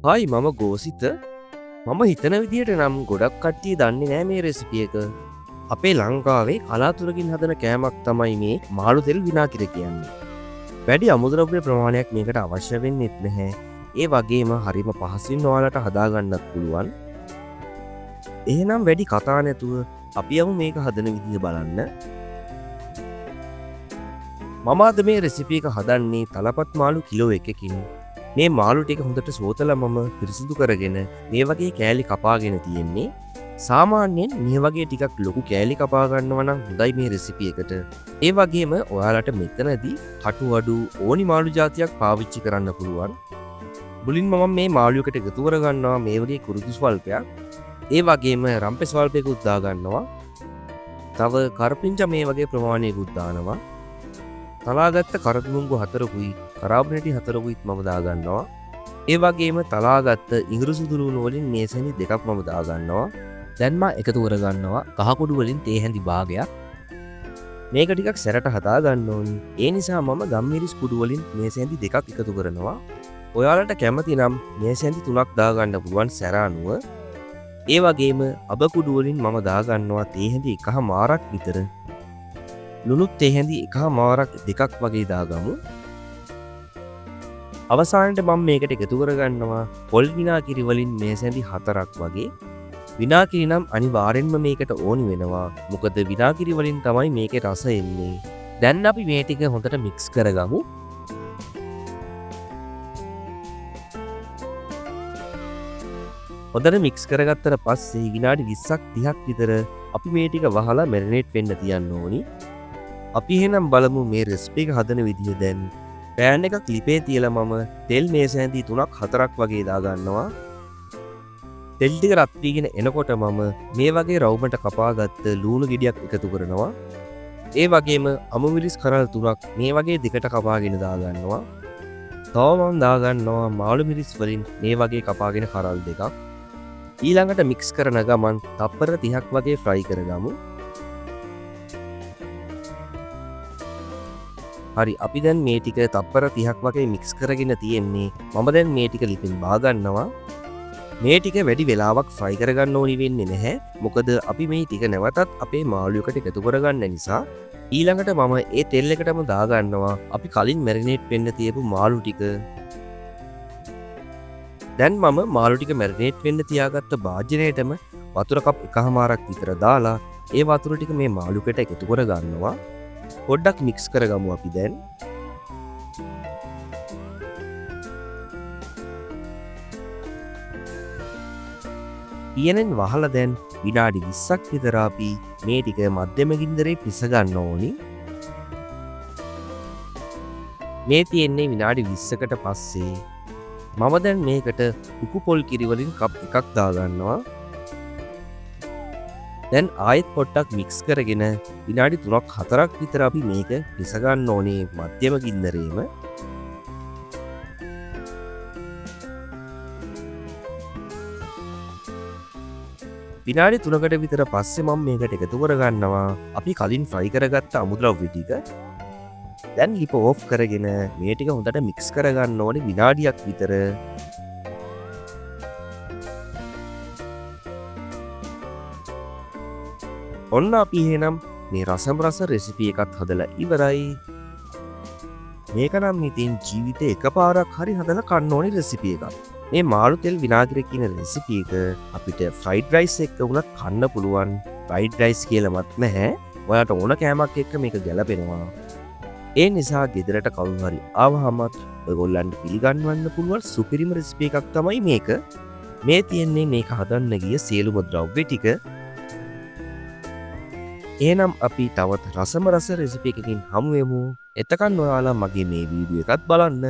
හයි මම ගෝසිත මම හිතන විදිහට නම් ගොඩක් කට්ටිය දන්නේ නෑ මේ රෙසිපි එක. අපේ ලංකාවේ කලාතුරකින් හදන කෑමක් තමයි මේ මාළු තෙල් විනාකිර කියන්නේ. වැඩි අමුද්‍රව්‍ය ප්‍රමාණයක් මේකට අවශ්‍ය වෙන්නෙත් නැහැ. ඒ වගේම හරිම පහසුවෙන් ඔයාලට හදාගන්නත් පුළුවන්. එහෙනම් වැඩි කතා නැතුව අපි යමු මේක හදන විදිහ බලන්න. මම අද මේ රෙසිපි එක හදන්නේ තලපත් මාළු කිලෝ එකකින්. මේ මාළු ටික හොඳට සෝතලා මම පිරිසිදු කරගෙන මේ වගේ කෑලි කපාගෙන තියෙන්නේ. සාමාන්‍යයෙන් මේ වගේ ටිකක් ලොකු කෑලි කපා ගන්නවා නම් හොඳයි මේ රෙසිපි එකට. ඒ වගේම ඔයාලට මෙතනදී කටු අඩු ඕනි මාළු జాතියක් පාවිච්චි කරන්න පුළුවන්. මුලින්ම මම මේ මාළු එකට එකතු කර ගන්නවා මේ වගේ කුරුදු ස්වල්පයක්. ඒ වගේම රම්පේ ස්වල්පයකුත් දා ගන්නවා. තව කරපිංචා මේ වගේ ප්‍රමාණයකුත් දානවා. තලාගත්ත කරදුමුංගු 4කුයි කරාබනටි 4කුයිත් මම දාගන්නවා. ඒ වගේම තලාගත්ත ඉඟුරු සුදු ලුණු වලින් මේ සැනි දෙකක් මම දාගන්නවා. දැන් මම එකතු කරගන්නවා කහ කුඩු වලින් තේ හැඳි භාගයක්. මේක ටිකක් සැරට හදා ගන්න ඕනි. ඒ නිසා මම ගම්මිරිස් කුඩු වලින් මේ සැනි දෙකක් එකතු කරනවා. ඔයාලට කැමති නම් මේ සැනි 3ක් දාගන්න පුළුවන් සැර අනුව. ඒ වගේම අබ කුඩු වලින් මම දාගන්නවා තේ හැඳි එකහමාරක් විතර. ලුණුත් තේ හැඳි එකහමාරක් දෙකක් වගේ දාගමු. අවසානට මම මේකට එකතු කරගන්නවා පොල් විනාකිරි වලින් මේ සැඳි 4ක් වගේ. විනාකිරි නම් අනිවාර්යෙන්ම මේකට ඕනි වෙනවා. මොකද විනාකිරි වලින් තමයි මේකේ රස එන්නේ. දැන් අපි මේ ටික හොඳට මික්ස් කරගමු. හොඳට මික්ස් කරගත්තට පස්සේ විනාඩි 20ක් 30ක් විතර අපි මේ ටික වහලා මැරිනේට් වෙන්න තියන්න ඕනි. අපි එහෙනම් බලමු මේ රෙසිපි එක හදන විදිහ දැන්. පෑන් එකක් ලිපේ තියලා මම තෙල් මේ සැඳි 3ක් 4ක් වගේ දාගන්නවා. තෙල් ටික රත් වීගෙන එනකොට මම මේ වගේ රවුමට කපාගත්ත ලූණු ගෙඩියක් එකතු කරනවා. ඒ වගේම අමු මිරිස් කරල් 3ක් මේ වගේ දෙකට කපාගෙන දාගන්නවා. තව මම දාගන්නවා මාළු මිරිස් වලින් මේ වගේ කපාගෙන කරල් දෙකක්. ඊළඟට මික්ස් කරන ගමන් තප්පර 30ක් වගේ ෆ්‍රයි කරගමු. හරි අපි දැන් මේ ටික තප්පර 30ක් වගේ මික්ස් කරගෙන තියෙන්නේ. මම දැන් මේ ටික ලිපෙන් බාගන්නවා. මේ ටික වැඩි වෙලාවක් ෆ්‍රයි කරගන්න ඕනි වෙන්නේ නැහැ. මොකද අපි මේ ටික නැවතත් අපේ මාළු එකට එකතු කරගන්න නිසා. ඊළඟට මම ඒ තෙල් එකටම දාගන්නවා අපි කලින් මැරිනේට් වෙන්න තියපු මාළු ටික. දැන් මම මාළු ටික මැරිනේට් වෙන්න තියාගත්ත භාජනයටම වතුර කප් එකහමාරක් විතර දාලා ඒ වතුර ටික මේ මාළු එකට එකතු කරගන්නවා. පොඩ්ඩක් මික්ස් කරගමු අපි දැන්. ඊයෙනෙන් වහලා දැන් විනාඩි 20ක් විතර අපි මේ ටික මධ්‍යම ගින්දරේ පිස ගන්න ඕනි. මේ තියෙන්නේ විනාඩි 20කට පස්සේ. මම දැන් මේකට උකු පොල් කිරි වලින් කප් එකක් දාගන්නවා. දැන් ආයෙත් පොට්ටක් මික්ස් කරගෙන විනාඩි 3ක් 4ක් විතර අපි මේක පිස ගන්න ඕනේ මධ්‍යම ගින්දරේම. විනාඩි 3කට විතර පස්සේ මම මේකට එකතු කරගන්නවා අපි කලින් ෆ්‍රයි කරගත්ත අමුද්‍රව්‍ය ටික. දැන් ලිප ඕෆ් කරගෙන මේ ටික හොඳට මික්ස් කරගන්න ඕනේ විනාඩියක් විතර. ඔන්න අපි එහෙනම් මේ රසම් රස රෙසිපි එකත් හදලා ඉවරයි. මේක නම් ඉතින් ජීවිතේ එකපාරක් හරි හදලා කන්න ඕනේ රෙසිපි එකක්. මේ මාළු තෙල් විනාගිර කියන රෙසිපි එක අපිට ෆ්‍රයිඩ් රයිස් එක්ක උනත් කන්න පුළුවන්. ෆ්‍රයිඩ් රයිස් කියලාවත් නැහැ. ඔයාලට ඕන කෑමක් එක්ක මේක ගැලපෙනවා. ඒ නිසා ගෙදරට කවුරු හරි ආවහමත් ඔයගොල්ලන්ට පිළිගන්වන්න පුළුවන් සුපිරිම රෙසිපි එකක් තමයි මේක. මේ තියෙන්නේ මේක හදන්න ගිය සියලුම ද්‍රව්‍ය ටික. එහෙනම් අපි තවත් රසම රස රෙසිපි එකකින් හමු වෙමු. එතකන් ඔයාලා මගේ මේ වීඩියෝ එකත් බලන්න.